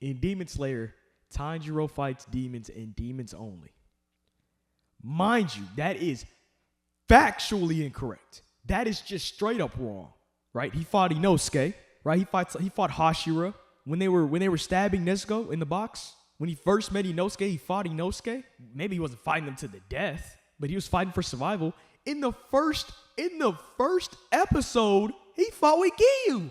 in Demon Slayer, Tanjiro fights demons and demons only. Mind you, that is factually incorrect. That is just straight up wrong, right? He fought Inosuke, right? He fought Hashira when they were stabbing Nezuko in the box. When he first met Inosuke, he fought Inosuke. Maybe he wasn't fighting them to the death, but he was fighting for survival. In the first episode, he fought with Giyu.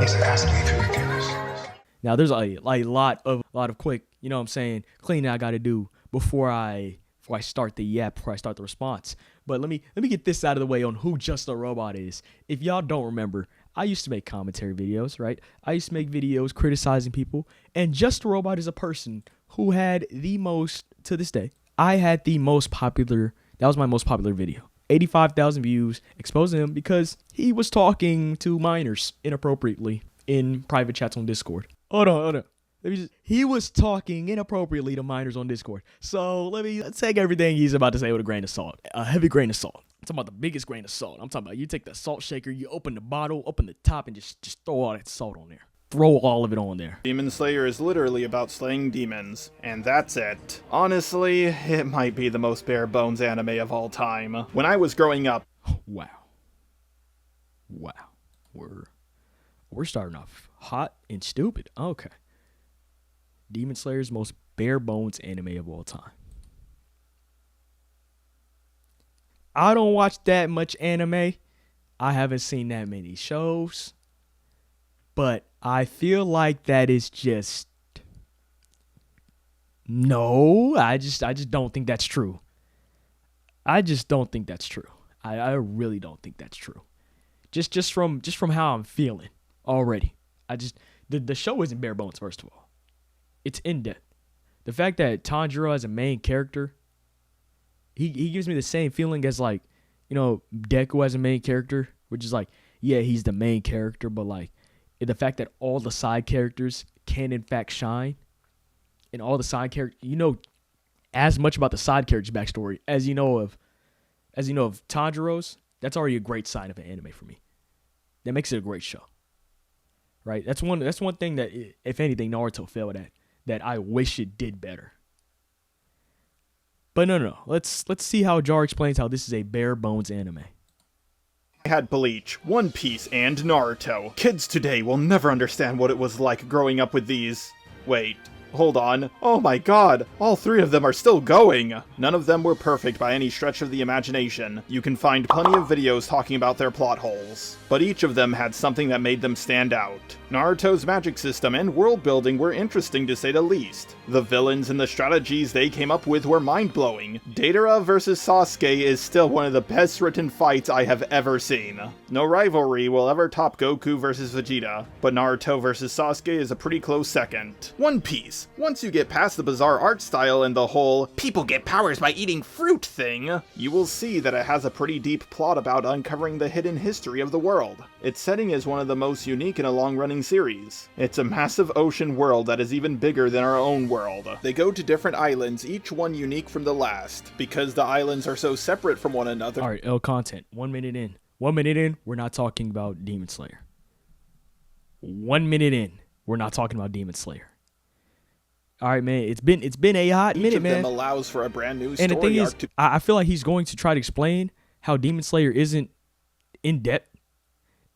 He's asking if you can do this. Now there's a lot of quick, you know what I'm saying, cleaning I gotta do before I start the response. But let me get this out of the way on who Just a Robot is. If y'all don't remember, I used to make commentary videos, right? I used to make videos criticizing people, and Just a Robot is a person who had the most, to this day, I had the most popular, that was my most popular video. 85,000 views, exposing him because he was talking to minors inappropriately in private chats on Discord. Hold on. He was talking inappropriately to minors on Discord. So let's take everything he's about to say with a grain of salt. A heavy grain of salt. I'm talking about the biggest grain of salt. I'm talking about you take the salt shaker, you open the bottle, open the top, and just throw all that salt on there. Throw all of it on there. Demon Slayer is literally about slaying demons, and that's it. Honestly, it might be the most bare bones anime of all time. When I was growing up... Wow. We're starting off hot and stupid. Okay. Demon Slayer's most bare bones anime of all time. I don't watch that much anime. I haven't seen that many shows. But I feel like that is just... No, I just don't think that's true. I just don't think that's true. I really don't think that's true. Just from how I'm feeling already. The show isn't bare bones, first of all. It's in depth. The fact that Tanjiro as a main character, he gives me the same feeling as like, you know, Deku as a main character, which is like, yeah, he's the main character, but like the fact that all the side characters can in fact shine, and all the side characters, you know, as much about the side characters' backstory as you know of Tanjiro's. That's already a great sign of an anime for me. That makes it a great show, right? That's one thing that, if anything, Naruto failed at. That I wish it did better. But no. Let's see how Jar explains how this is a bare bones anime. I had Bleach, One Piece, and Naruto. Kids today will never understand what it was like growing up with these. Wait, hold on. Oh my god, all three of them are still going! None of them were perfect by any stretch of the imagination. You can find plenty of videos talking about their plot holes. But each of them had something that made them stand out. Naruto's magic system and world building were interesting to say the least. The villains and the strategies they came up with were mind-blowing. Deidara vs Sasuke is still one of the best written fights I have ever seen. No rivalry will ever top Goku vs Vegeta, but Naruto vs Sasuke is a pretty close second. One Piece. Once you get past the bizarre art style and the whole people get powers by eating fruit thing, you will see that it has a pretty deep plot about uncovering the hidden history of the world. Its setting is one of the most unique in a long-running series. It's a massive ocean world that is even bigger than our own world. They go to different islands, each one unique from the last, because the islands are so separate from one another. Alright, content. 1 minute in. 1 minute in, we're not talking about Demon Slayer. 1 minute in, we're not talking about Demon Slayer. Alright, man, it's been a hot minute, man. Each of them allows for a brand new story and the thing is, arc I feel like he's going to try to explain how Demon Slayer isn't in depth.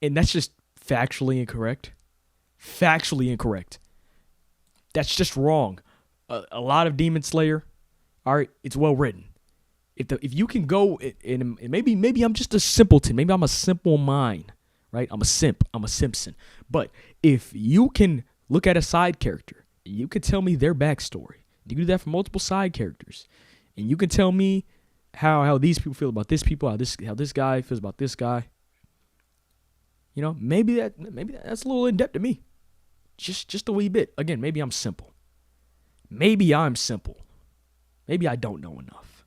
And that's just factually incorrect. Factually incorrect. That's just wrong. A lot of Demon Slayer, all right, it's well written. If you can go, and maybe I'm just a simpleton. Maybe I'm a simple mind, right? I'm a simp. I'm a Simpson. But if you can look at a side character, you can tell me their backstory. You can do that for multiple side characters. And you can tell me how these people feel about this people, how this guy feels about this guy. You know, maybe that's a little in depth to me. Just a wee bit. Again, maybe I'm simple. Maybe I don't know enough.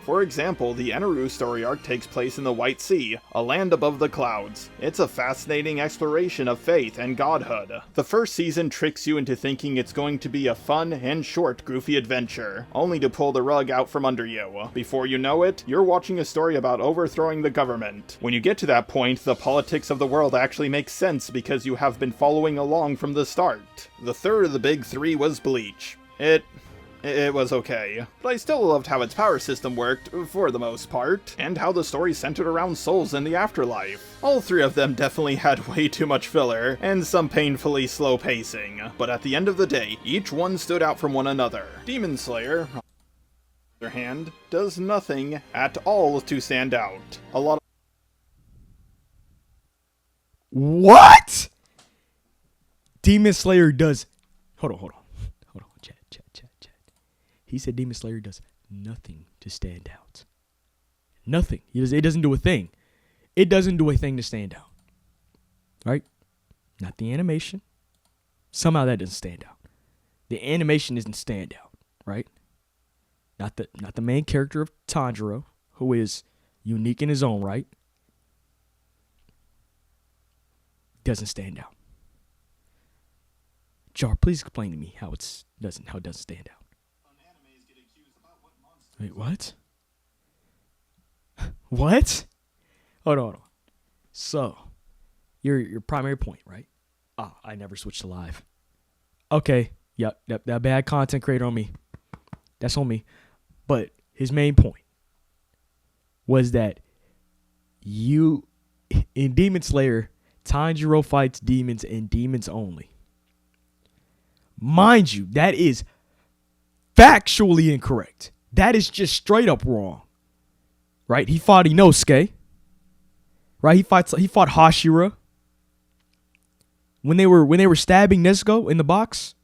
For example, the Eneru story arc takes place in the White Sea, a land above the clouds. It's a fascinating exploration of faith and godhood. The first season tricks you into thinking it's going to be a fun and short goofy adventure, only to pull the rug out from under you. Before you know it, you're watching a story about overthrowing the government. When you get to that point, the politics of the world actually makes sense because you have been following along from the start. The third of the big three was Bleach. It was okay, but I still loved how its power system worked, for the most part, and how the story centered around souls in the afterlife. All three of them definitely had way too much filler, and some painfully slow pacing, but at the end of the day, each one stood out from one another. Demon Slayer, on the other hand, does nothing at all to stand out. A lot of What? Demon Slayer does... Hold on. Chat. He said Demon Slayer does nothing to stand out. Nothing. It doesn't do a thing. It doesn't do a thing to stand out. Right? Not the animation. Somehow that doesn't stand out. The animation doesn't stand out. Right? Not the main character of Tanjiro, who is unique in his own right. Doesn't stand out. Jar, please explain to me how it doesn't stand out. Wait, what? What? Hold on. So, your primary point, right? I never switched to live. Okay, yep, that bad content creator on me. That's on me. But his main point was that in Demon Slayer, Tanjiro fights demons and demons only. Mind you, that is factually incorrect. That is just straight up wrong. Right? He fought Inosuke. Right? He fought Hashira. When they were stabbing Nezuko in the box.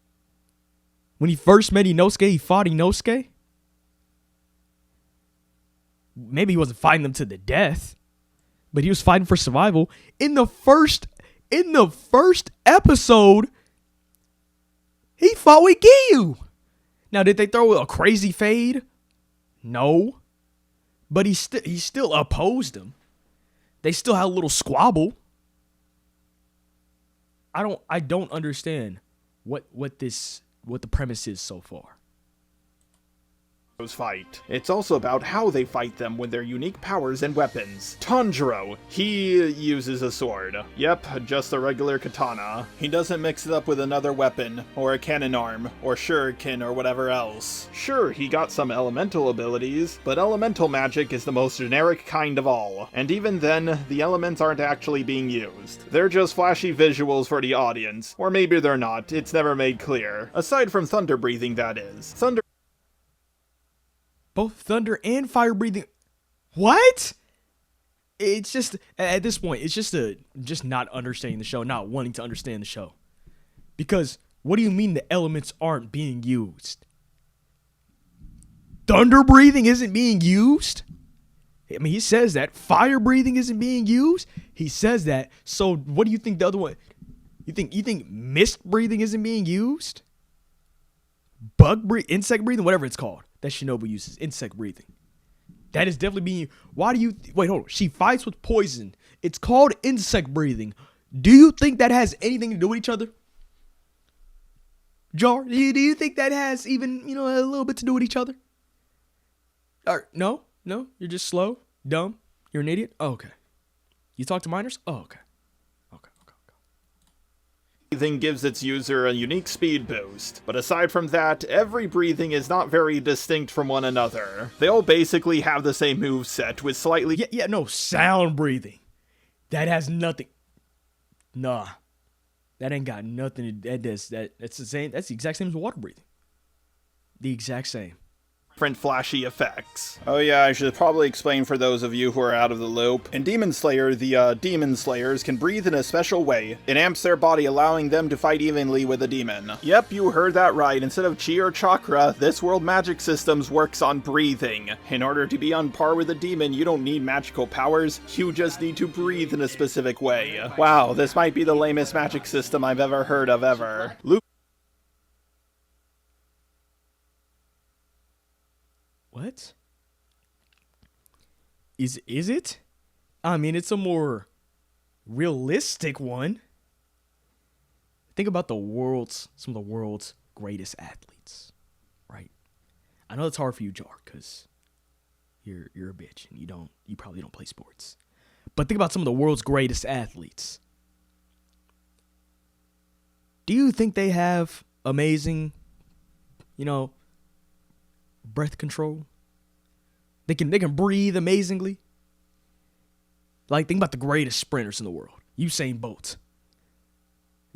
When he first met Inosuke, he fought Inosuke. Maybe he wasn't fighting them to the death, but he was fighting for survival. In the first episode, he fought with Giyu. Now, did they throw a crazy fade? No. But he still opposed him. They still had a little squabble. I don't understand what the premise is so far. Fight. It's also about how they fight them with their unique powers and weapons. Tanjiro, he uses a sword. Yep, just a regular katana. He doesn't mix it up with another weapon, or a cannon arm, or shuriken, or whatever else. Sure, he got some elemental abilities, but elemental magic is the most generic kind of all. And even then, the elements aren't actually being used. They're just flashy visuals for the audience. Or maybe they're not, it's never made clear. Aside from thunder breathing, that is. Both thunder and fire breathing. What? It's just, at this point, it's just not understanding the show, not wanting to understand the show. Because what do you mean the elements aren't being used? Thunder breathing isn't being used? I mean, he says that. Fire breathing isn't being used? He says that. So what do you think the other one? You think mist breathing isn't being used? Insect breathing, whatever it's called. That Shinobu uses, insect breathing. That is definitely being... Why do you... Wait, hold on. She fights with poison. It's called insect breathing. Do you think that has anything to do with each other? Jar, do you think that has even, a little bit to do with each other? Or, no? You're just slow? Dumb? You're an idiot? Oh, okay. You talk to minors? Oh, okay. Breathing gives its user a unique speed boost, but aside from that, every breathing is not very distinct from one another. They all basically have the same moveset with slightly... No, sound breathing. That has nothing... Nah. That ain't got nothing to... That's the same... That's the exact same as water breathing. The exact same. Different flashy effects. Oh yeah, I should probably explain for those of you who are out of the loop. In Demon Slayer, the Demon Slayers can breathe in a special way. It amps their body, allowing them to fight evenly with a demon. Yep, you heard that right. Instead of chi or chakra, this world magic systems works on breathing. In order to be on par with a demon, you don't need magical powers, you just need to breathe in a specific way. Wow, this might be the lamest magic system I've ever heard of ever. What? Is it? I mean, it's a more realistic one. Think about some of the world's greatest athletes, right? I know it's hard for you, Jar, because you're a bitch and you probably don't play sports. But think about some of the world's greatest athletes. Do you think they have amazing, breath control? They can breathe amazingly. Like, think about the greatest sprinters in the world. Usain Bolt.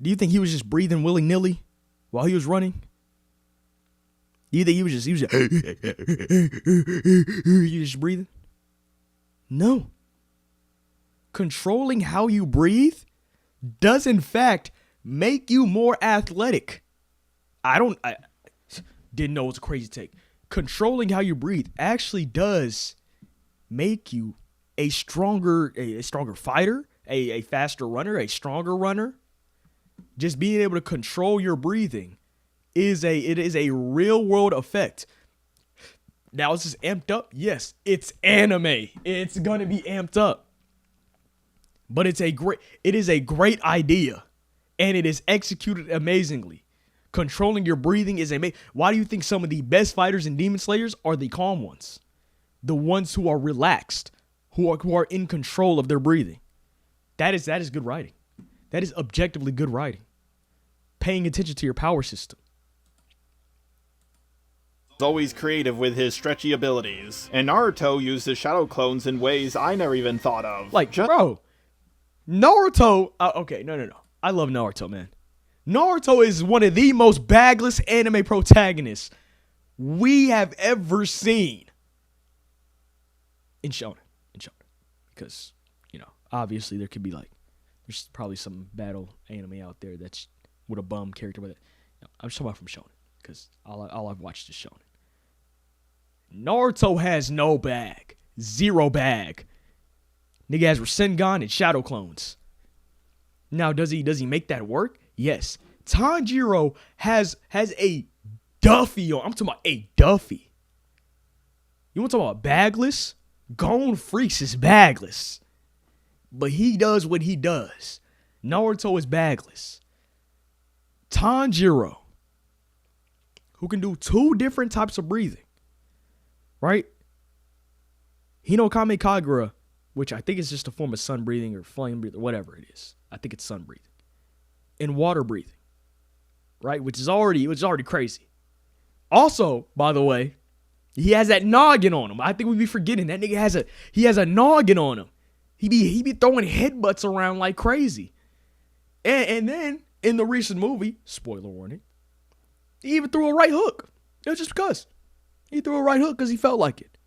Do you think he was just breathing willy-nilly while he was running? Do you think he was just you just breathing? No. Controlling how you breathe does in fact make you more athletic. I didn't know it was a crazy take. Controlling how you breathe actually does make you a stronger fighter, a faster runner, a stronger runner. Just being able to control your breathing is a real world effect. Now, is this amped up? Yes, it's anime. It's gonna be amped up. But it is a great idea, and it is executed amazingly. Controlling your breathing is amazing. Why do you think some of the best fighters and demon slayers are the calm ones? The ones who are relaxed, who are in control of their breathing. That is good writing. That is objectively good writing. Paying attention to your power system. He's always creative with his stretchy abilities, and Naruto used his shadow clones in ways I never even thought of. Bro, Naruto. Okay, no. I love Naruto, man. Naruto is one of the most bagless anime protagonists we have ever seen. In Shonen. Because, obviously there could be there's probably some battle anime out there that's with a bum character with it. I'm just talking about from Shonen, because all I've watched is Shonen. Naruto has no bag. Zero bag. Nigga has Rasengan and shadow clones. Now, does he make that work? Yes. Tanjiro has a Duffy on. I'm talking about a Duffy. You want to talk about bagless? Gon Freaks is bagless. But he does what he does. Naruto is bagless. Tanjiro, who can do 2 different types of breathing, right? Hinokame Kagura, which I think is just a form of sun breathing or flame breathing, whatever it is. I think it's sun breathing. And water breathing, right? Which is already crazy. Also, by the way, he has that noggin on him. I think we be forgetting that nigga has a noggin on him. He be throwing headbutts around like crazy. And then in the recent movie, spoiler warning, he even threw a right hook. It was just because. He threw a right hook because he felt like it.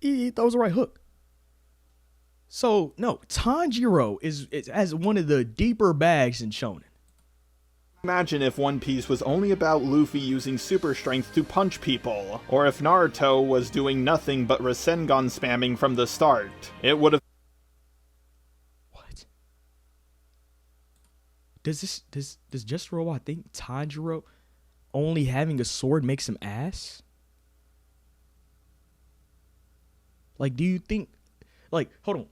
He throws a right hook. So, no, Tanjiro has one of the deeper bags in Shonen. Imagine if One Piece was only about Luffy using super strength to punch people, or if Naruto was doing nothing but Rasengan spamming from the start. It would have... What? Does Just Robot think Tanjiro only having a sword makes him ass? Do you think... hold on.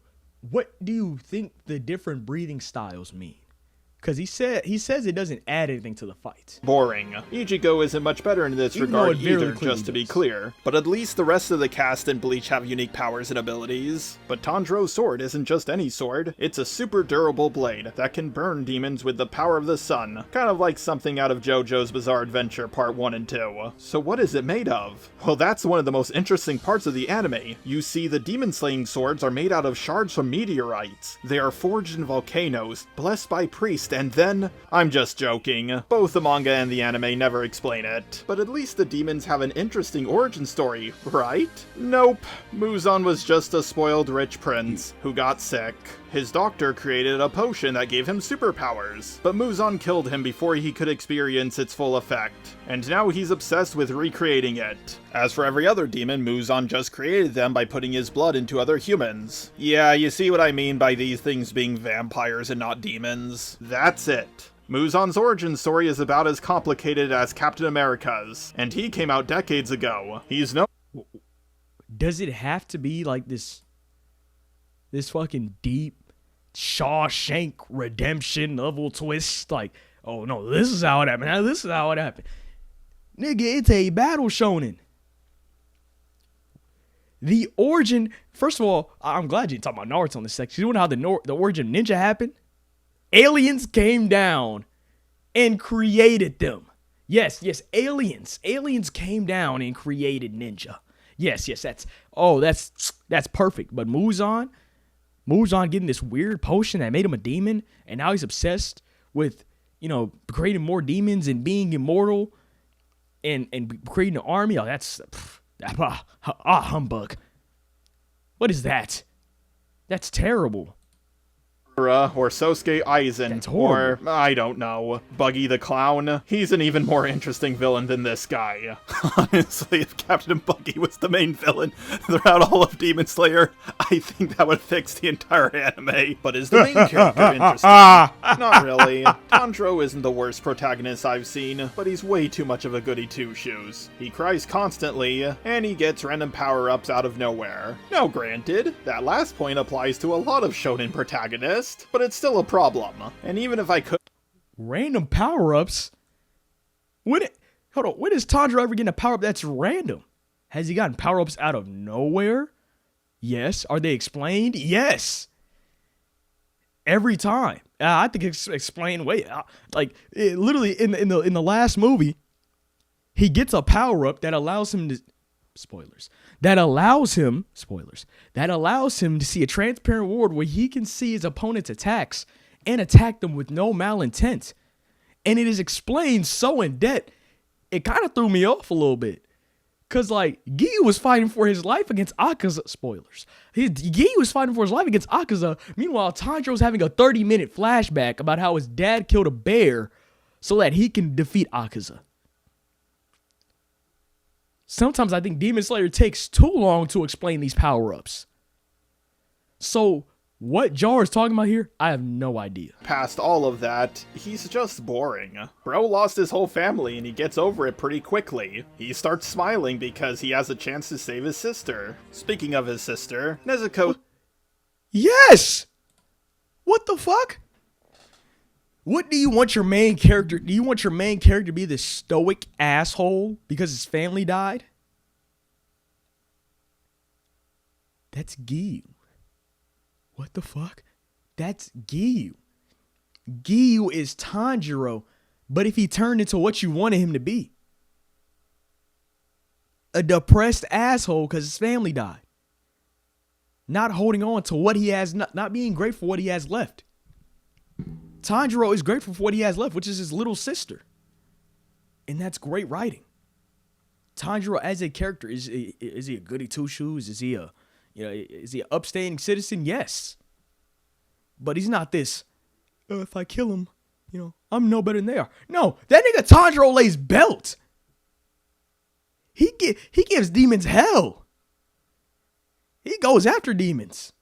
What do you think the different breathing styles mean? Because he says it doesn't add anything to the fight. Boring. Ichigo isn't much better in this regard either, just to be clear. But at least the rest of the cast in Bleach have unique powers and abilities. But Tanjiro's sword isn't just any sword. It's a super durable blade that can burn demons with the power of the sun. Kind of like something out of JoJo's Bizarre Adventure Part 1 and 2. So what is it made of? Well, that's one of the most interesting parts of the anime. You see, the demon-slaying swords are made out of shards from meteorites. They are forged in volcanoes, blessed by priests, and then... I'm just joking. Both the manga and the anime never explain it. But at least the demons have an interesting origin story, right? Nope. Muzan was just a spoiled rich prince who got sick. His doctor created a potion that gave him superpowers, but Muzan killed him before he could experience its full effect, and now he's obsessed with recreating it. As for every other demon, Muzan just created them by putting his blood into other humans. Yeah, you see what I mean by these things being vampires and not demons? That's it. Muzan's origin story is about as complicated as Captain America's, and he came out decades ago. He's no... Does it have to be like this fucking deep Shawshank Redemption level twist? Like, oh no, this is how it happened. Now this is how it happened. Nigga, it's a battle shonen. The origin, first of all, I'm glad you talking about Naruto in this section. You know how the origin of ninja happened? Aliens came down and created them. Yes, aliens. Aliens came down and created ninja. Yes, that's perfect. But Muzan getting this weird potion that made him a demon, and now he's obsessed with, creating more demons and being immortal and creating an army. Oh, that's humbug. What is that? That's terrible. Or Sosuke Aizen, That's horrible. or, I don't know, Buggy the Clown. He's an even more interesting villain than this guy. Honestly, if Captain Buggy was the main villain throughout all of Demon Slayer, I think that would fix the entire anime. But is the main character interesting? Not really. Tanjiro isn't the worst protagonist I've seen, but he's way too much of a goody two-shoes. He cries constantly, and he gets random power-ups out of nowhere. Now granted, that last point applies to a lot of shonen protagonists, but it's still a problem. And even if I could... Random power-ups? When is Tanjiro ever getting a power-up that's random? Has he gotten power-ups out of nowhere? Yes. Are they explained? Yes. Every time. I think it's explained. Literally in the last movie, he gets a power-up that allows him to... Spoilers. That allows him to see a transparent world where he can see his opponent's attacks and attack them with no malintent. And it is explained so in depth, it kind of threw me off a little bit. Because, Giyu was fighting for his life against Akaza. Spoilers. Giyu was fighting for his life against Akaza. Meanwhile, Tanjiro's having a 30-minute flashback about how his dad killed a bear so that he can defeat Akaza. Sometimes I think Demon Slayer takes too long to explain these power-ups. So, what Jar is talking about here, I have no idea. Past all of that, he's just boring. Bro lost his whole family and he gets over it pretty quickly. He starts smiling because he has a chance to save his sister. Speaking of his sister, Nezuko... Yes! What the fuck? What do you want your main character? Do you want your main character to be this stoic asshole because his family died? That's Giyu. What the fuck? That's Giyu. Giyu is Tanjiro, but if he turned into what you wanted him to be. A depressed asshole because his family died. Not holding on to what he has, not being grateful for what he has left. Tanjiro is grateful for what he has left, which is his little sister. And that's great writing. Tanjiro as a character, is he a goody two-shoes? Is he is he an upstanding citizen? Yes. But he's not this, if I kill him, I'm no better than they are. No, that nigga Tanjiro lays belt. He gives demons hell. He goes after demons.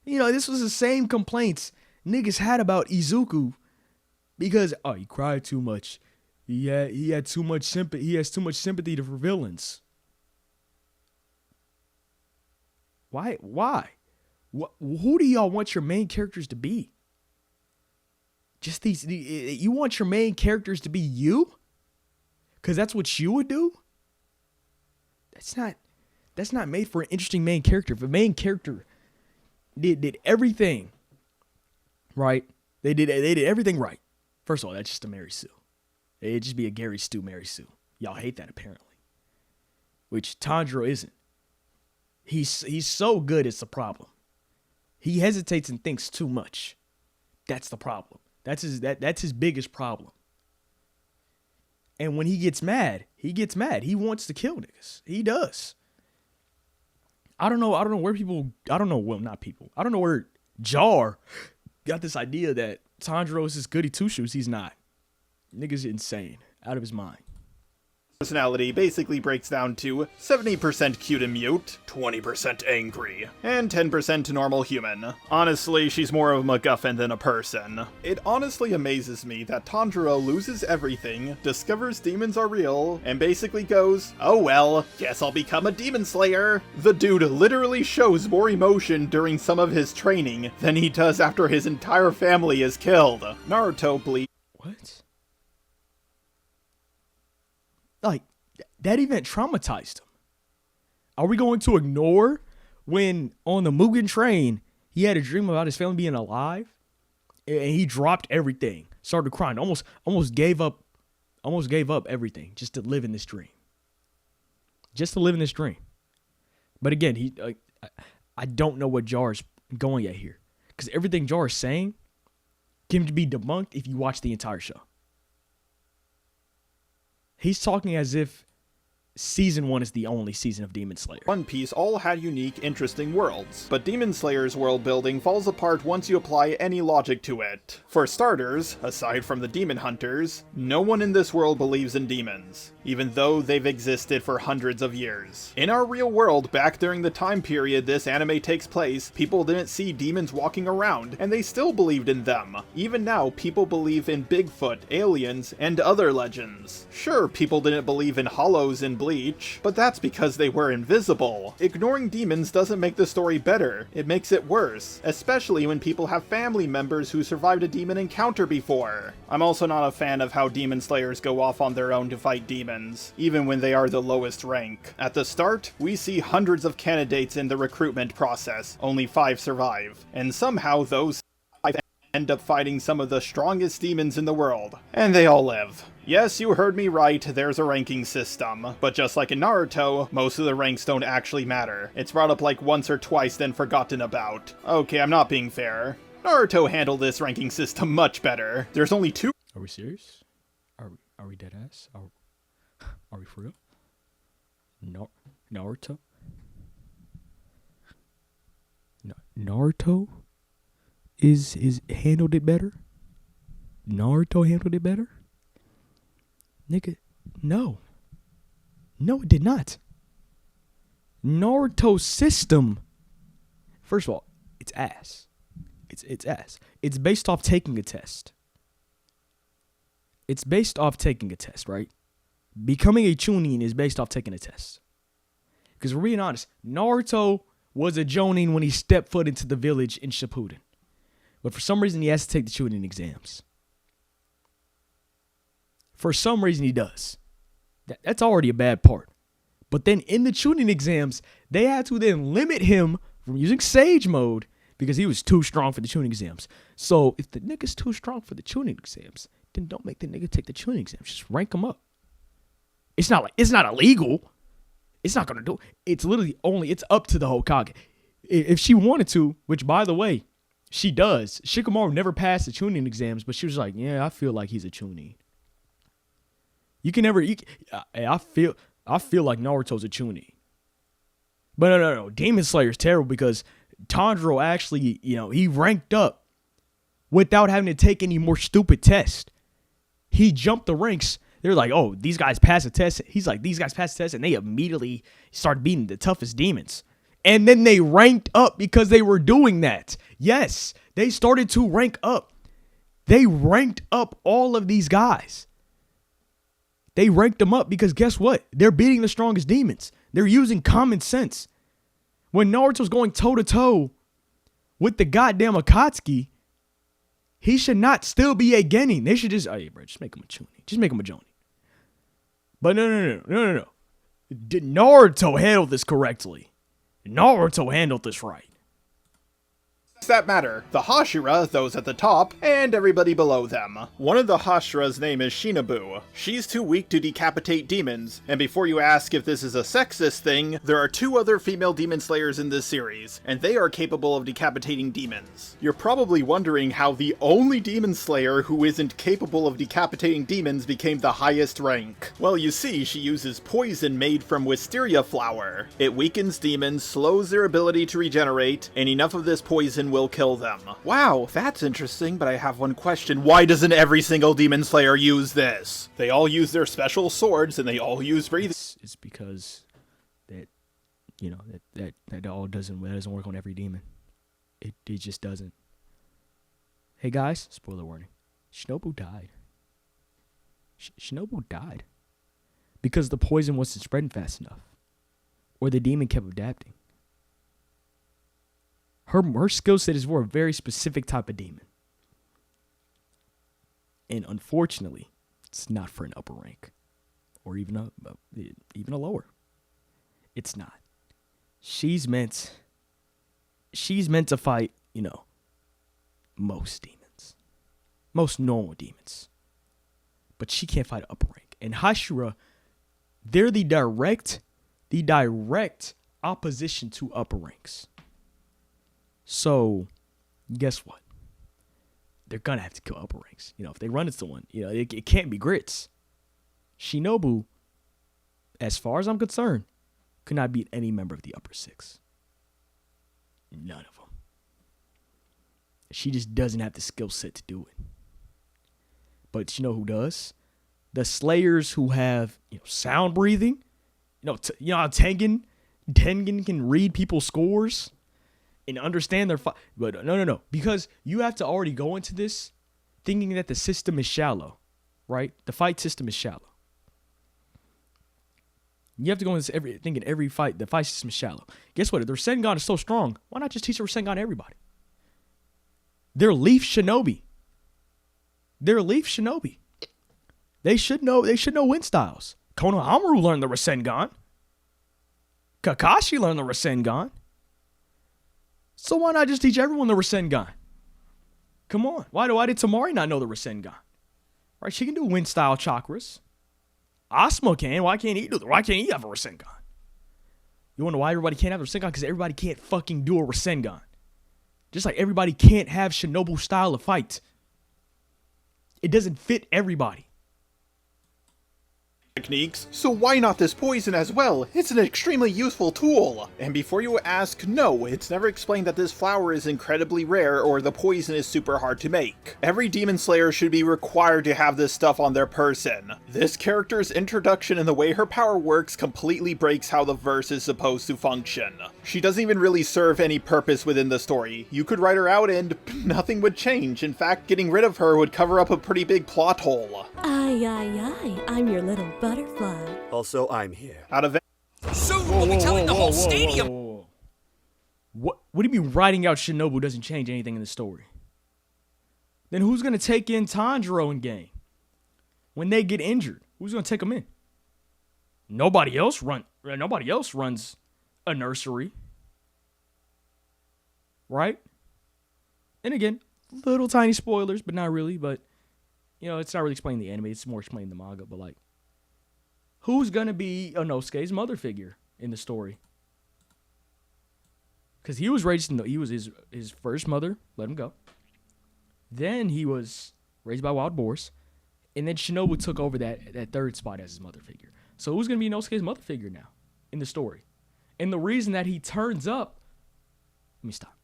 This was the same complaints niggas had about Izuku because he cried too much. He had too much sympathy. He has too much sympathy for villains. Why? Who do y'all want your main characters to be? Just these? You want your main characters to be you? Because that's what you would do. That's not made for an interesting main character. If a main character did everything right, they did everything right. First of all, that's just a Mary Sue. It'd just be a Gary Stu Mary Sue. Y'all hate that apparently. Which Tanjiro isn't. He's so good, it's a problem. He hesitates and thinks too much. That's the problem. That's his biggest problem. And when he gets mad. He wants to kill niggas. He does. I don't know where Jar got this idea that Tanjiro is this goody two-shoes. He's not. Nigga's insane. Out of his mind. personality basically breaks down to 70% cute and mute, 20% angry, and 10% normal human. Honestly, she's more of a MacGuffin than a person. It honestly amazes me that Tanjiro loses everything, discovers demons are real, and basically goes, oh well, guess I'll become a demon slayer. The dude literally shows more emotion during some of his training than he does after his entire family is killed. Naruto bleeds. What? Like, that event traumatized him. Are we going to ignore when on the Mugen train, he had a dream about his family being alive? And he dropped everything, started crying, almost gave up everything just to live in this dream. Just to live in this dream. But again, I don't know what Jar's going at here. Because everything Jar is saying can be debunked if you watch the entire show. He's talking as if Season 1 is the only season of Demon Slayer. One Piece all had unique, interesting worlds, but Demon Slayer's world building falls apart once you apply any logic to it. For starters, aside from the demon hunters, no one in this world believes in demons, even though they've existed for hundreds of years. In our real world, back during the time period this anime takes place, people didn't see demons walking around, and they still believed in them. Even now, people believe in Bigfoot, aliens, and other legends. Sure, people didn't believe in hollows in Bleach, but that's because they were invisible. Ignoring demons doesn't make the story better, it makes it worse, especially when people have family members who survived a demon encounter before. I'm also not a fan of how demon slayers go off on their own to fight demons, even when they are the lowest rank. At the start, we see hundreds of candidates in the recruitment process, only 5 survive, and somehow those 5 end up fighting some of the strongest demons in the world, and they all live. Yes, you heard me right, there's a ranking system, but just like in Naruto, most of the ranks don't actually matter. It's brought up like once or twice then forgotten about. Okay, I'm not being fair. Naruto handled this ranking system much better. There's only 2. Are we serious? Are we dead ass? Are we for real? Naruto? Naruto is handled it better? Naruto handled it better? Nigga, no. No, it did not. Naruto's system, first of all, it's ass. It's ass. It's based off taking a test. It's based off taking a test, right? Becoming a Chunin is based off taking a test. Because we're being honest, Naruto was a Jonin when he stepped foot into the village in Shippuden. But for some reason, he has to take the Chunin exams. For some reason, he does. That's already a bad part. But then in the Chunin exams, they had to then limit him from using Sage mode because he was too strong for the Chunin exams. So if the nigga's too strong for the Chunin exams, then don't make the nigga take the Chunin exams. Just rank him up. It's not illegal. It's not gonna do. It's literally it's up to the Hokage. If she wanted to, which by the way, she does. Shikamaru never passed the Chunin exams, but she was like, yeah, I feel like he's a Chunin. I feel like Naruto's a Chunin. But no. Demon Slayer's terrible because Tanjiro actually, he ranked up without having to take any more stupid tests. He jumped the ranks. They're like, oh, these guys passed the test. He's like, these guys passed the test, and they immediately started beating the toughest demons. And then they ranked up because they were doing that. Yes, they started to rank up. They ranked up all of these guys. They ranked them up because guess what? They're beating the strongest demons. They're using common sense. When Naruto's going toe-to-toe with the goddamn Akatsuki, he should not still be a Genin. They should just make him a Chunin. Just make him a Jonin. But no. Naruto handled this correctly. Naruto handled this right. That matter, the Hashira, those at the top, and everybody below them. One of the Hashira's name is Shinobu. She's too weak to decapitate demons, and before you ask if this is a sexist thing, there are 2 other female demon slayers in this series, and they are capable of decapitating demons. You're probably wondering how the only demon slayer who isn't capable of decapitating demons became the highest rank. Well, you see, she uses poison made from wisteria flower. It weakens demons, slows their ability to regenerate, and enough of this poison poison will kill them. Wow, that's interesting, but I have one question. Why doesn't every single Demon Slayer use this? They all use their special swords, and they all use breathing. It's because that, you know, that all doesn't work on every demon. It just doesn't. Hey guys, spoiler warning. Shinobu died. Shinobu died because the poison wasn't spreading fast enough, or the demon kept adapting. Her skill set is for a very specific type of demon, and unfortunately, it's not for an upper rank, or even a lower. It's not. She's meant to fight, you know, most demons, most normal demons. But she can't fight upper rank. And Hashira, they're the direct opposition to upper ranks. So, guess what? They're gonna have to kill upper ranks. You know, if they run into one, you know, it can't be grits. Shinobu, as far as I'm concerned, could not beat any member of the upper six. None of them. She just doesn't have the skill set to do it. But you know who does? The Slayers who have, you know, sound breathing. You know how Tengen can read people's scores and understand their fight. But no. Because you have to already go into this thinking that the system is shallow, right? The fight system is shallow. You have to go into this thinking the fight system is shallow. Guess what? If their Rasengan is so strong, why not just teach a Rasengan to everybody? They're Leaf Shinobi. They should know wind styles. Konohamaru learned the Rasengan. Kakashi learned the Rasengan. So why not just teach everyone the Rasengan? Come on. Why did Tamari not know the Rasengan? Right? She can do wind style chakras. Asuma can. Why can't he have a Rasengan? You wonder why everybody can't have a Rasengan? Because everybody can't fucking do a Rasengan. Just like everybody can't have Shinobu style of fight. It doesn't fit everybody. Techniques, so why not this poison as well? It's an extremely useful tool. And before you ask, no, it's never explained that this flower is incredibly rare or the poison is super hard to make. Every Demon Slayer should be required to have this stuff on their person. This character's introduction and the way her power works completely breaks how the verse is supposed to function. She doesn't even really serve any purpose within the story. You could write her out and nothing would change. In fact, getting rid of her would cover up a pretty big plot hole. Aye, I'm your little butterfly. Also, I'm here. Out of Soon we'll be telling the whole stadium. What do you mean writing out Shinobu doesn't change anything in the story? Then who's going to take in Tanjiro and gang? When they get injured, who's going to take them in? Nobody else runs a nursery. Right? And again, little tiny spoilers, but not really. But, you know, it's not really explaining the anime. It's more explaining the manga. But, like, who's going to be Inosuke's mother figure in the story? Because he was raised, he was his first mother, let him go. Then he was raised by wild boars. And then Shinobu took over that third spot as his mother figure. So who's going to be Inosuke's mother figure now in the story? And the reason that he turns up... Let me stop.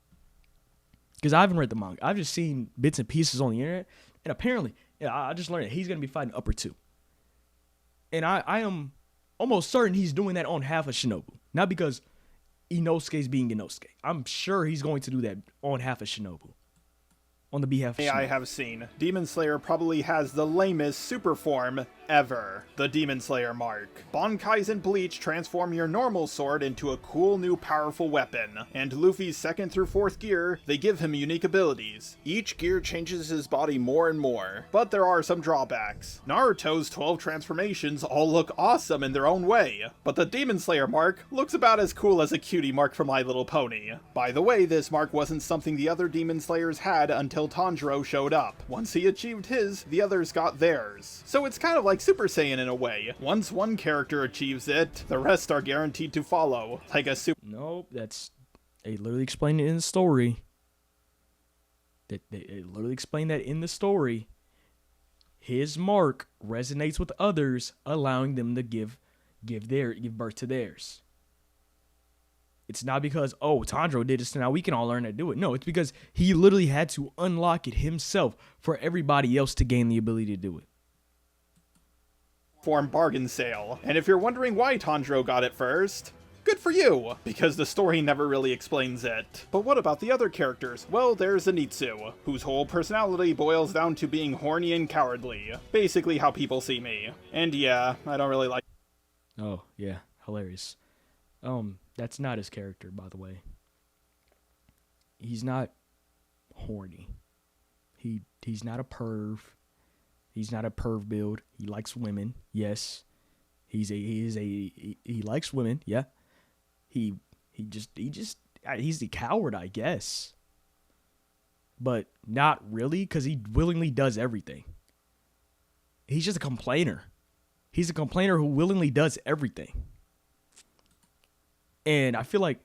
Because I haven't read the manga. I've just seen bits and pieces on the internet. And apparently, I just learned that he's going to be fighting upper two. And I am almost certain he's doing that on half of Shinobu. Not because Inosuke's being Inosuke. I'm sure he's going to do that on half of Shinobu. On the behalf of Shinobu. I have seen. Demon Slayer probably has the lamest super form ever. The Demon Slayer mark. Bankais and Bleach transform your normal sword into a cool new powerful weapon. And Luffy's 2nd through 4th gear, they give him unique abilities. Each gear changes his body more and more. But there are some drawbacks. Naruto's 12 transformations all look awesome in their own way. But the Demon Slayer mark looks about as cool as a cutie mark from My Little Pony. By the way, this mark wasn't something the other Demon Slayers had until Tanjiro showed up. Once he achieved his, the others got theirs. So it's kind of like Super Saiyan in a way. Once one character achieves it, the rest are guaranteed to follow. Like a super... Nope, they literally explained it in the story. They literally explained that in the story. His mark resonates with others, allowing them to give birth to theirs. It's not because, oh, Tanjiro did this, so now we can all learn how to do it. No, it's because he literally had to unlock it himself for everybody else to gain the ability to do it. Form bargain sale. And if you're wondering why Tanjiro got it first, good for you, because the story never really explains it. But what about the other characters? Well, there's Zenitsu, whose whole personality boils down to being horny and cowardly. Basically how people see me. And yeah, I don't really like... Oh, yeah, hilarious. That's not his character, by the way. He's not horny. He's not a perv. He's not a perv build. He likes women. Yes. He likes women. Yeah. He's the coward, I guess. But not really, because he willingly does everything. He's just a complainer. He's a complainer who willingly does everything. And I feel like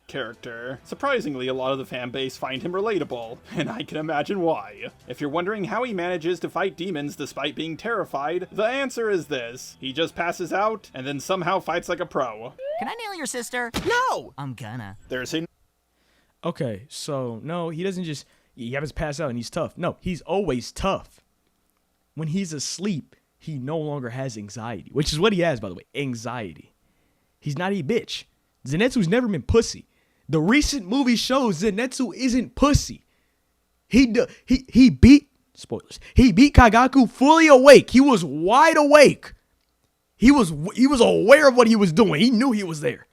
character. Surprisingly, a lot of the fan base find him relatable, and I can imagine why. If you're wondering how he manages to fight demons despite being terrified, the answer is this. He just passes out, and then somehow fights like a pro. Can I nail your sister? No! I'm gonna. There's a... Okay, so, no, he doesn't just... He happens to pass out and he's tough. No, he's always tough. When he's asleep, he no longer has anxiety, which is what he has, by the way, anxiety. He's not a bitch. Zenitsu's never been pussy. The recent movie shows Zenitsu isn't pussy. He beat, spoilers, he beat Kagaku fully awake. He was wide awake. He was aware of what he was doing. He knew he was there.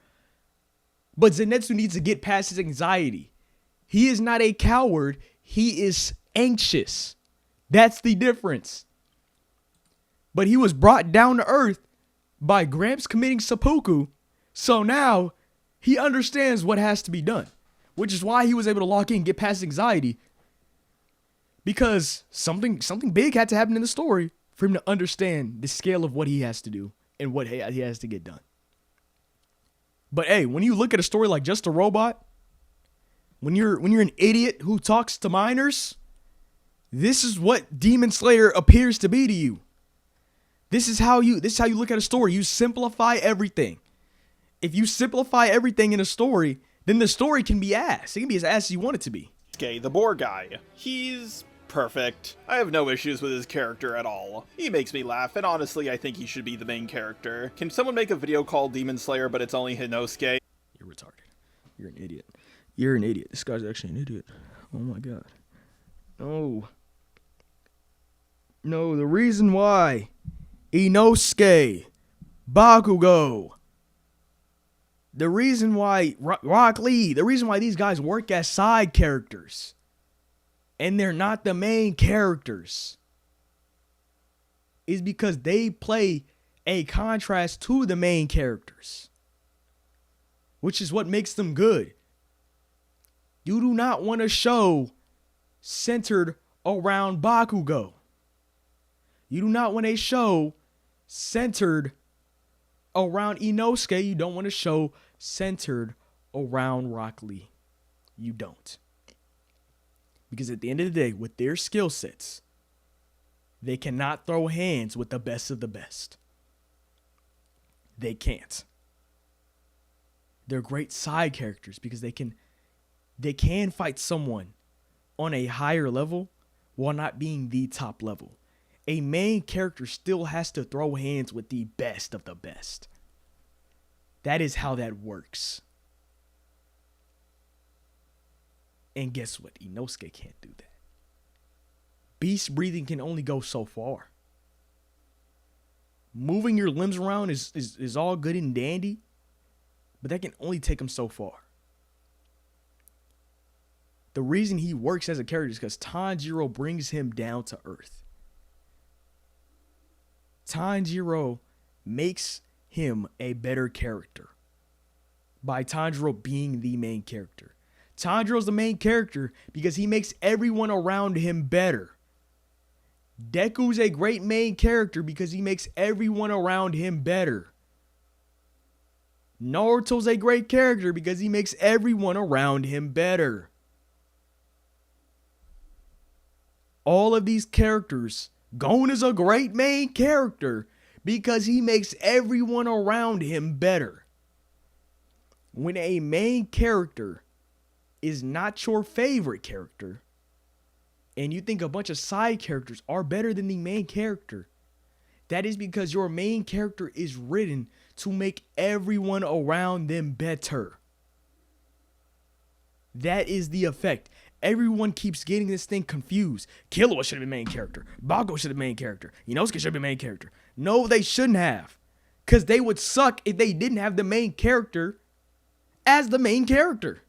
But Zenitsu needs to get past his anxiety. He is not a coward. He is anxious. That's the difference. But he was brought down to earth by Gramps committing seppuku. So now he understands what has to be done, which is why he was able to lock in and get past anxiety, because something big had to happen in the story for him to understand the scale of what he has to do and what he has to get done. But hey, when you look at a story like Just a Robot, when you're an idiot who talks to minors, this is what Demon Slayer appears to be to you. This is how you look at a story. You simplify everything. If you simplify everything in a story, then the story can be ass. It can be as ass as you want it to be. Okay, the boar guy. He's perfect. I have no issues with his character at all. He makes me laugh, and honestly, I think he should be the main character. Can someone make a video called Demon Slayer, but it's only Hinosuke? You're retarded. You're an idiot. You're an idiot. This guy's actually an idiot. Oh my god. No, the reason why Inosuke, Bakugo, the reason why Rock Lee, the reason why these guys work as side characters and they're not the main characters is because they play a contrast to the main characters, which is what makes them good. You do not want a show centered around Bakugo. You do not want a show centered around Inosuke. You don't want a show centered around Rock Lee. You don't. Because at the end of the day, with their skill sets, they cannot throw hands with the best of the best. They can't. They're great side characters because they can fight someone on a higher level while not being the top level. A main character still has to throw hands with the best of the best. That is how that works. And guess what? Inosuke can't do that. Beast breathing can only go so far. Moving your limbs around is all good and dandy, but that can only take him so far. The reason he works as a character is because Tanjiro brings him down to earth. Tanjiro makes him a better character by Tanjiro being the main character. Tanjiro's the main character because he makes everyone around him better. Deku's a great main character because he makes everyone around him better. Naruto's a great character because he makes everyone around him better. All of these characters, Gon is a great main character because he makes everyone around him better. when a main character is not your favorite character, and you think a bunch of side characters are better than the main character, that is because your main character is written to make everyone around them better. That is the effect. Everyone keeps getting this thing confused. Killua should have been main character. Bago should have been main character. Inosuke should have been main character. No, they shouldn't have. Because they would suck if they didn't have the main character as the main character.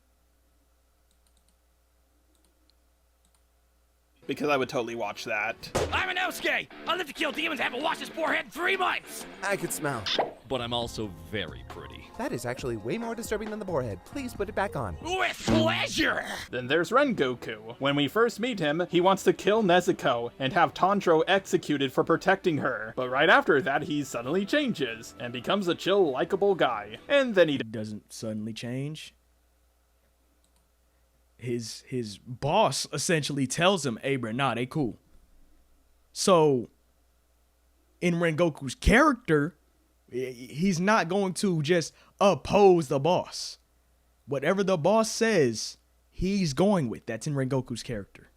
Because I would totally watch that. I'm Inosuke! I live to kill demons, haven't washed his forehead in 3 months! I could smell. But I'm also very pretty. That is actually way more disturbing than the boarhead. Please put it back on. With pleasure! Then there's Rengoku. When we first meet him, he wants to kill Nezuko and have Tanjiro executed for protecting her. But right after that, he suddenly changes and becomes a chill, likable guy. And then he Doesn't suddenly change. His boss essentially tells him, hey, bro, nah, they cool. So, in Rengoku's character, he's not going to just oppose the boss. Whatever the boss says, he's going with. That's in Rengoku's character.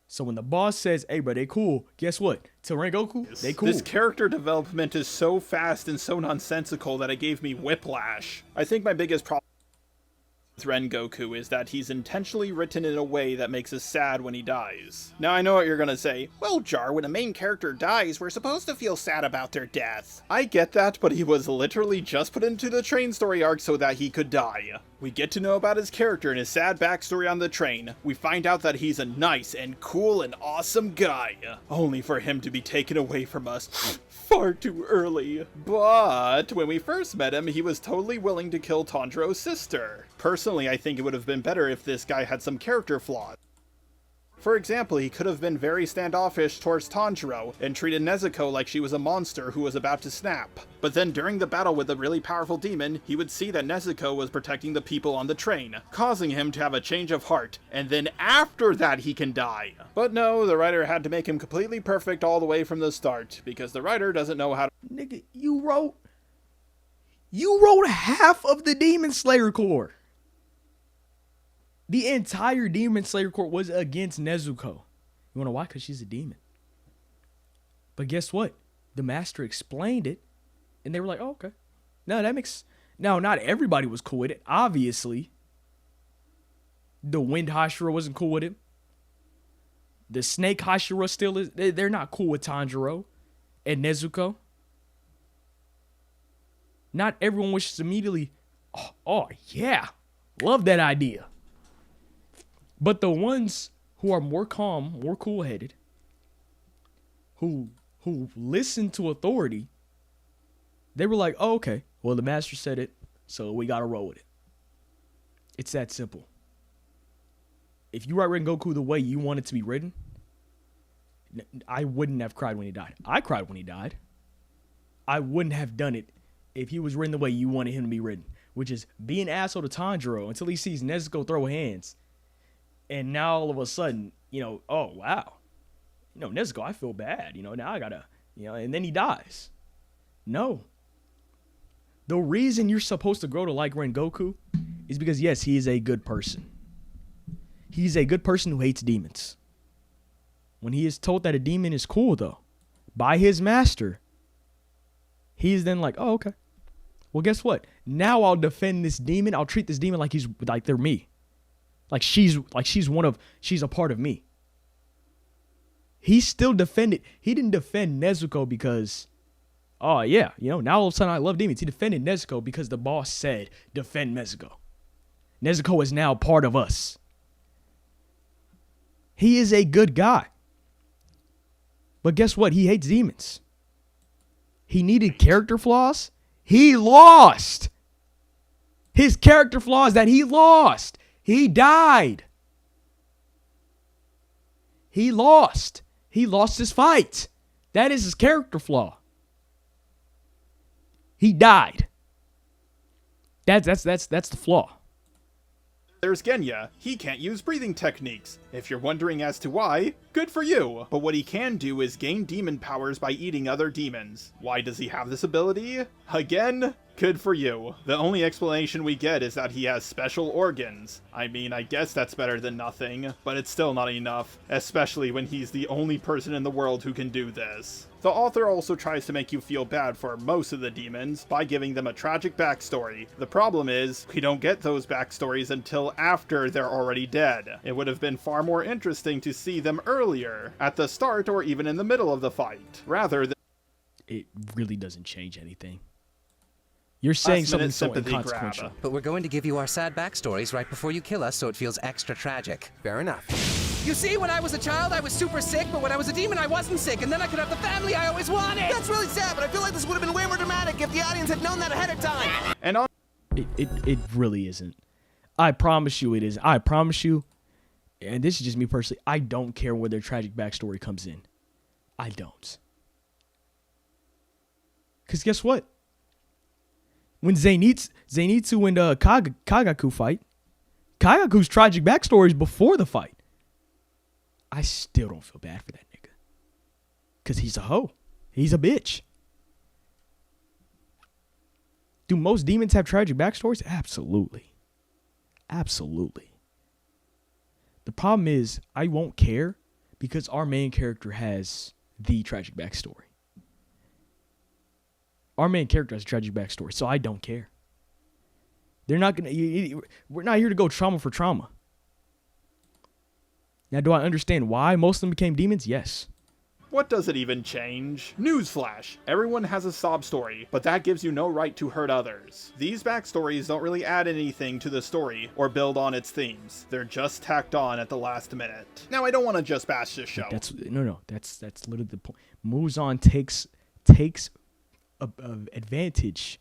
So when the boss says, hey, bro, they cool, guess what? To Rengoku, they cool. This character development is so fast and so nonsensical that it gave me whiplash. I think my biggest problem with Rengoku is that he's intentionally written in a way that makes us sad when he dies. Now I know what you're gonna say. Well, Jar, when a main character dies, we're supposed to feel sad about their death. I get that, but he was literally just put into the train story arc so that he could die. We get to know about his character and his sad backstory on the train. We find out that he's a nice and cool and awesome guy, only for him to be taken away from us far too early. But when we first met him, he was totally willing to kill Tanjiro's sister. Personally, I think it would have been better if this guy had some character flaws. For example, he could have been very standoffish towards Tanjiro and treated Nezuko like she was a monster who was about to snap. But then during the battle with a really powerful demon, he would see that Nezuko was protecting the people on the train, causing him to have a change of heart, and then after that he can die. But no, the writer had to make him completely perfect all the way from the start, because the writer doesn't know how to— Nigga, you wrote half of the Demon Slayer Corps. The entire Demon Slayer Corps was against Nezuko. You wanna know why? Because she's a demon. But guess what? The master explained it, and they were like, oh, okay. No, that makes... Now, not everybody was cool with it, obviously. The Wind Hashira wasn't cool with it. The Snake Hashira still is... They're not cool with Tanjiro and Nezuko. Not everyone was just immediately, oh yeah, love that idea. But the ones who are more calm, more cool-headed, who listen to authority, they were like, oh, okay, well, the master said it, so we gotta roll with it. It's that simple. If you write Rengoku the way you want it to be written, I wouldn't have cried when he died. I cried when he died. I wouldn't have done it if he was written the way you wanted him to be written, which is be an asshole to Tanjiro until he sees Nezuko throw hands. And now all of a sudden, oh, wow. Nezuko, I feel bad. Now I gotta, and then he dies. No. The reason you're supposed to grow to like Rengoku is because, yes, he is a good person. He's a good person who hates demons. When he is told that a demon is cool, though, by his master, he's then like, oh, okay. Well, guess what? Now I'll defend this demon. I'll treat this demon like they're me. She's a part of me. He still defended. He didn't defend Nezuko because, oh yeah, now all of a sudden I love demons. He defended Nezuko because the boss said defend Nezuko. Nezuko is now part of us. He is a good guy. But guess what? He hates demons. He needed character flaws. He lost his character flaws that he lost. He died. He lost. He lost his fight. That is his character flaw. He died. That's the flaw. There's Genya. He can't use breathing techniques. If you're wondering as to why, Good for you! But what he can do is gain demon powers by eating other demons. Why does he have this ability? Again? Good for you. The only explanation we get is that he has special organs. I mean, I guess that's better than nothing, but it's still not enough, especially when he's the only person in the world who can do this. The author also tries to make you feel bad for most of the demons by giving them a tragic backstory. The problem is, we don't get those backstories until after they're already dead. It would have been far more interesting to see them earlier, at the start or even in the middle of the fight, rather than... It really doesn't change anything. You're saying something so inconsequential. But we're going to give you our sad backstories right before you kill us, so it feels extra tragic. Fair enough. You see, when I was a child, I was super sick, but when I was a demon, I wasn't sick, and then I could have the family I always wanted! That's really sad, but I feel like this would have been way more dramatic if the audience had known that ahead of time. And on It really isn't. I promise you it is. I promise you, and this is just me personally, I don't care where their tragic backstory comes in. I don't. Because guess what? When Zenitsu and Kagaku fight, Kagaku's tragic backstory is before the fight. I still don't feel bad for that nigga. Because he's a hoe. He's a bitch. Do most demons have tragic backstories? Absolutely. Absolutely. The problem is, I won't care because our main character has the tragic backstory. Our main character has a tragic backstory, so I don't care. They're not gonna. We're not here to go trauma for trauma. Now, do I understand why most of them became demons? Yes. what does it even change? Newsflash, everyone has a sob story, but that gives you no right to hurt others. These backstories don't really add anything to the story or build on its themes. They're just tacked on at the last minute. Now, I don't want to just bash this show. That's literally the point. Muzan takes advantage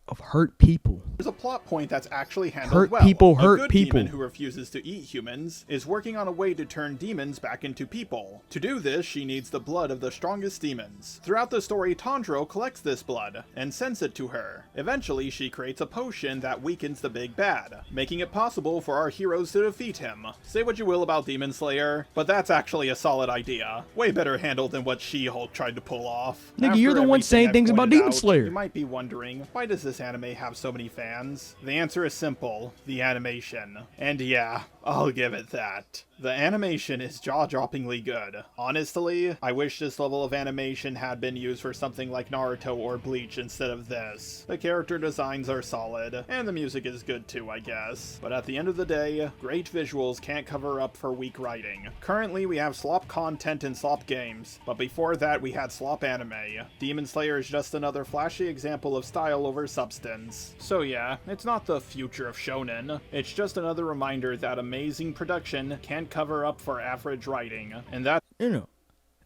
of hurt people. There's a plot point that's actually handled hurt well. People a hurt good people. demon who refuses to eat humans is working on a way to turn demons back into people. To do this, she needs the blood of the strongest demons. Throughout the story, Tandro collects this blood and sends it to her. Eventually, she creates a potion that weakens the big bad, making it possible for our heroes to defeat him. Say what you will about Demon Slayer, but that's actually a solid idea. Way better handled than what She-Hulk tried to pull off. Nigga, After you're the one everything saying I've things about pointed Demon out, Slayer. You might be wondering, why does this anime have so many fans? The answer is simple: the animation. And yeah, I'll give it that. The animation is jaw-droppingly good. Honestly, I wish this level of animation had been used for something like Naruto or Bleach instead of this. The character designs are solid, and the music is good too, I guess. But at the end of the day, great visuals can't cover up for weak writing. Currently, we have slop content and slop games, but before that we had slop anime. Demon Slayer is just another flashy example of style over substance. So yeah, it's not the future of shonen, it's just another reminder that amazing production can't cover up for average writing, and that— No.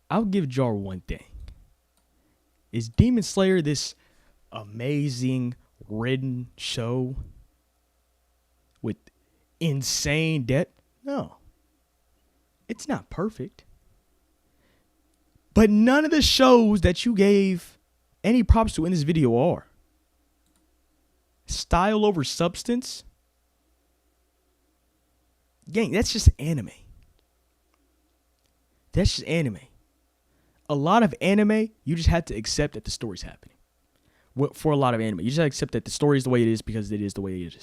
I'll give Jar one thing. Is Demon Slayer this amazing written show with insane depth? No. It's not perfect. But none of the shows that you gave any props to in this video are. Style over substance? Gang, that's just anime. That's just anime. A lot of anime, you just have to accept that the story's happening. For a lot of anime, you just have to accept that the story is the way it is because it is the way it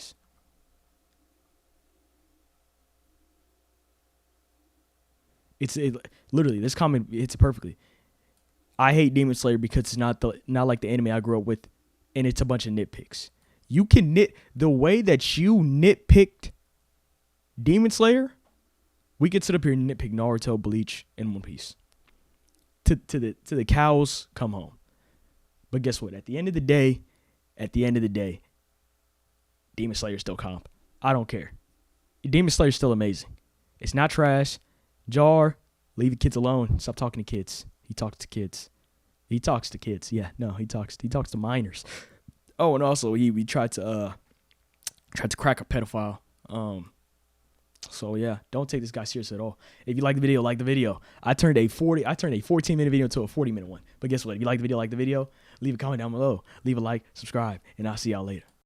is. Literally, this comment hits it perfectly. I hate Demon Slayer because it's not like the anime I grew up with, and it's a bunch of nitpicks. You can the way that you nitpicked Demon Slayer, we could sit up here and nitpick Naruto, Bleach, and One Piece. To the cows come home. But guess what? At the end of the day, Demon Slayer's still comp. I don't care. Demon Slayer's still amazing. It's not trash. Jar, leave the kids alone. Stop talking to kids. He talks to kids. He talks to kids. Yeah, no, he talks to minors. Oh, and also we tried to crack a pedophile. So yeah, don't take this guy serious at all. If you like the video, like the video. I turned a 14-minute video into a 40-minute one. But guess what? If you like the video, leave a comment down below. Leave a like, subscribe, and I'll see y'all later.